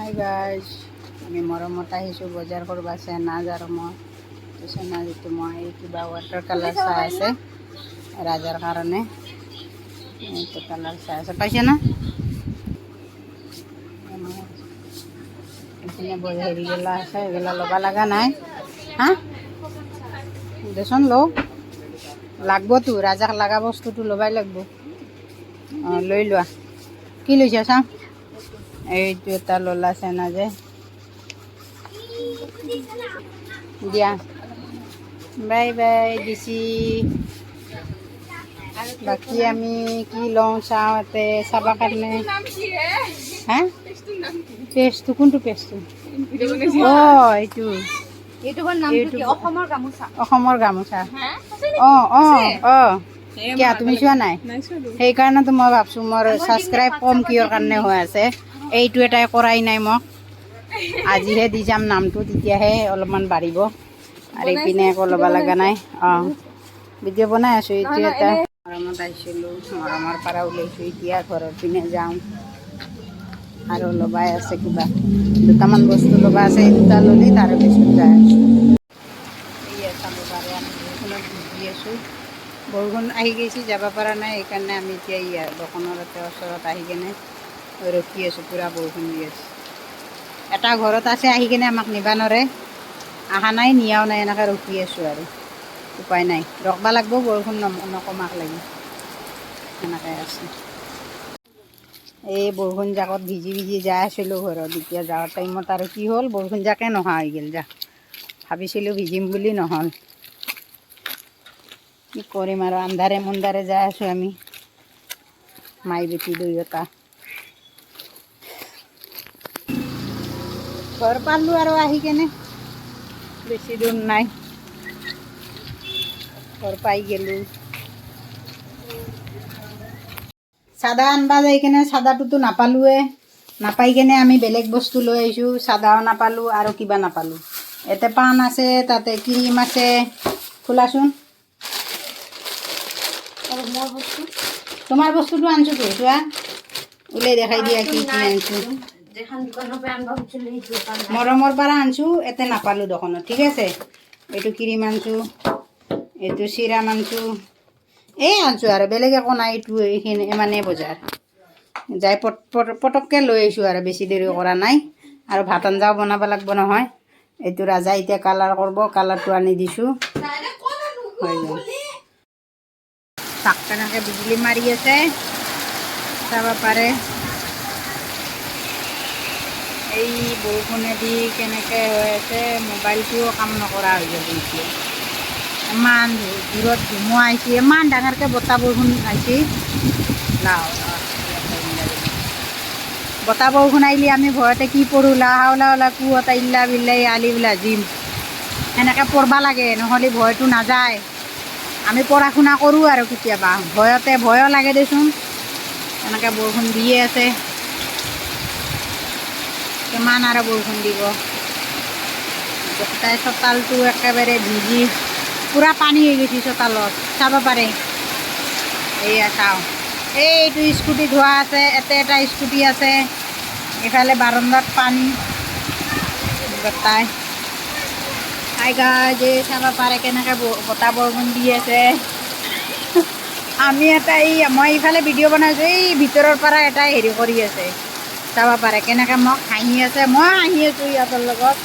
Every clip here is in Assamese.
হাই গাইজ, আমি মৰমত আহিছোঁ বজাৰ কৰিব আছে নাজ আৰু মই পিছত নাজিটো মই কিবা ৱাটাৰ কালাৰ চাই আছে ৰাজাৰ কাৰণে। এইটো কালাৰ চাই আছে, পাইছে না? এইপিনে হেৰিগিলা আছে, এইগিলা ল'ব লগা নাই। হা দেচোন লওঁ, লাগবতো ৰাজাক লগা বস্তুটো ল'বাই লাগব। অঁ লৈ লোৱা, কি লৈছা চাওঁ। এইটো এটা ল'লা চেনা যে দিয়া, বাই বাই দিছি। বাকী আমি কি লওঁ চাওঁ ইয়াতে চাব কাৰণে। হা পেষ্টটো কোনটো পেষ্টটো? অঁ এইটো অসমৰ গামোচা। অঁ অঁ অঁ কিয় তুমি চোৱা নাই? সেইকাৰণেতো মই ভাবছোঁ মোৰ ছাবস্ক্ৰাইব কম কিহৰ কাৰণে হৈ আছে। এইটো এটাই কৰাই নাই মোক, আজিহে দি যাম নামটো, তেতিয়াহে অলপমান বাঢ়িব। আৰু এইপিনে একো ল'ব লগা নাই। অঁ ভিডিঅ' বনাই আছোঁ। এইটো এটা মৰমত আহিছিলোঁ, মৰমৰ পৰা ওলাইছোঁ, এতিয়া ঘৰৰ পিনে যাওঁ। আৰু ল'বাই আছে কিবা দুটামান বস্তু ল'বা আছে, এই দুটা ল'লে তাৰে পিছত যায় আছোঁ। এই চাব পাৰে আমি বৰষুণত ভিজি আছোঁ। বৰষুণ আহি গৈছে, যাব পৰা নাই, সেইকাৰণে আমি এতিয়া ইয়াৰ দোকানৰ ওচৰত আহি কেনে ৰখি আছোঁ। পূৰা বৰষুণ দি আছে। এটা ঘৰত আছে, আহি কেনে আমাক নিবা নৰে, অহা নাই, নিয়াও নাই, এনেকৈ ৰখি আছোঁ আৰু উপায় নাই, ৰখিব লাগিব বৰষুণ নকমাক লাগি, সেনেকৈ আছে। এই বৰষুণ জাকত ভিজি ভিজি যাই আছিলোঁ ঘৰত, এতিয়া যাৱাৰ টাইমত আৰু কি হ'ল, বৰষুণ জাকে নহা হৈ গ'ল। যা ভাবিছিলোঁ ভিজিম বুলি, নহ'ল। কি কৰিম আৰু আন্ধাৰে মুন্ধাৰে যাই আছোঁ আমি মাই বেটি দুয়োটা। ঘৰ পালোঁ আৰু আহি কেনে, বেছি দূৰ নাই, ঘৰ পাই গ'লোঁ। চাদা আনবা যাই কেনে চাদাটোতো নাপালোৱে, নাপাই কেনে আমি বেলেগ বস্তু লৈ আহিছোঁ। চাদাও নাপালোঁ আৰু কিবা নাপালোঁ। ইয়াতে পাণ আছে, তাতে ক্ৰীম আছে, খোলাচোন। তোমাৰ বস্তুটো আনিছোঁতো, চোৱা, ওলাই দেখাই দিয়া কি কি আনিছোঁ। মৰমৰ পৰা আনিছোঁ, ইয়াতে নাপালোঁ দোকানত, ঠিক আছে। এইটো ক্ৰীম আনিছোঁ, এইটো চিৰাম আনিছোঁ, এই আনিছোঁ আৰু বেলেগ একো নাই। এইটো এইখিনি ইমানেই বজাৰ যাই পটককৈ লৈ আহিছোঁ আৰু বেছি দেৰি কৰা নাই। আৰু ভাত আঞ্জাও বনাব লাগিব নহয়। এইটো ৰাজা এতিয়া কালাৰ কৰিব, কালাৰটো আনি দিছোঁ, হৈ গ'ল। তাক তেনেকৈ বিজুলী মাৰি আছে, চাব পাৰে। এই বৰষুণেদি কেনেকৈ হৈ আছে, মোবাইলটোও কাম নকৰা হৈ যাব এতিয়া। ইমান দূৰত ধুমুহা আহিছে, ইমান ডাঙৰকৈ বতাহ বৰষুণ আহিছে। বতাহ বৰষুণ আহিলে আমি ভয়তে কি পঢ়োঁ, লা হাওলা লা কুৱাতা ইল্লা বিল্লাহি আলিয়্যিল আযীম, সেনেকৈ পঢ়বা লাগে, নহ'লে ভয়টো নাযায়। আমি পঢ়া শুনা কৰোঁ আৰু কেতিয়াবা ভয়তে, ভয়ো লাগে দেচোন। এনেকৈ বৰষুণ দিয়ে আছে, কিমান আৰু বৰষুণ দিব। গোটেই চোতালটো একেবাৰে ভিজি পূৰা পানী হৈ গৈছে চোতালত, চাব পাৰে। এইয়া চাওঁ, এইটো স্কুটি ধোৱা আছে, ইয়াতে এটা স্কুটি আছে, এইফালে বাৰান্দাত পানী গোটাই। হাই গাইজ, এই চাব পাৰে কেনেকৈ বতাহ বৰষুণ দি আছে। আমি এটা মই এইফালে ভিডিঅ' বনাইছোঁ, এই ভিতৰৰ পৰা এটাই হেৰি কৰি আছে, চাব পাৰে কেনেকৈ মোক হাঁহি আছে, মই হাঁহি আছোঁ সিহঁতৰ লগত।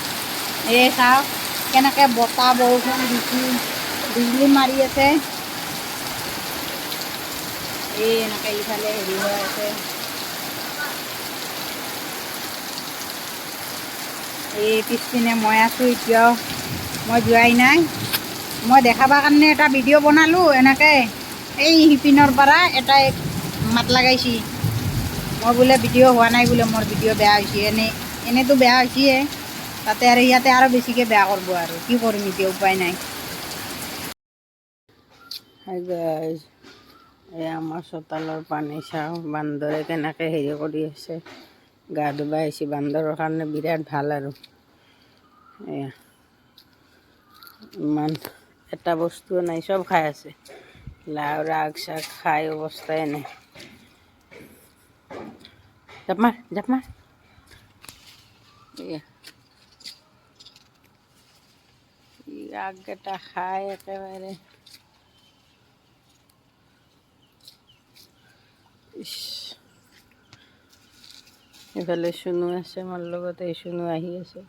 এই চাওক কেনেকৈ বতাহ বৰষুণ দিছে, বিজুলী মাৰি আছে। এই এনেকৈ ইফালে হেৰি হৈ আছে, এই পিছপিনে মই আছোঁ এতিয়াও, মই যোৱাই নাই। মই দেখাবৰ কাৰণে এটা ভিডিঅ' বনালোঁ এনেকৈ, এই শিপিনৰ পৰা এটাই মাত লগাইছি, মই বোলে ভিডিঅ' হোৱা নাই বোলে, মোৰ ভিডিঅ' বেয়া হৈছে, এনেইতো বেয়া হৈছেয়ে, তাতে আৰু ইয়াতে আৰু বেছিকৈ বেয়া কৰিব, আৰু কি কৰিম এতিয়া, উপায় নাই। হাই গাইজ, এই আমাৰ চোতালৰ পানী চাওঁ, বান্দৰে কেনেকৈ হেৰি কৰি আছে, গা ধুব আহিছে। বান্দৰৰ কাৰণে বিৰাট ভাল আৰু এয়া, ইমান এটা বস্তুও নাই, চব খাই আছে। লাও আগ চাগ খাই অৱস্থাই নাই। জাপ মাৰ, জাপ মাৰ। আগকেইটা খাই একেবাৰে ইছ এইফালে চুনু আছে মোৰ লগত এই চুনু আহি আছে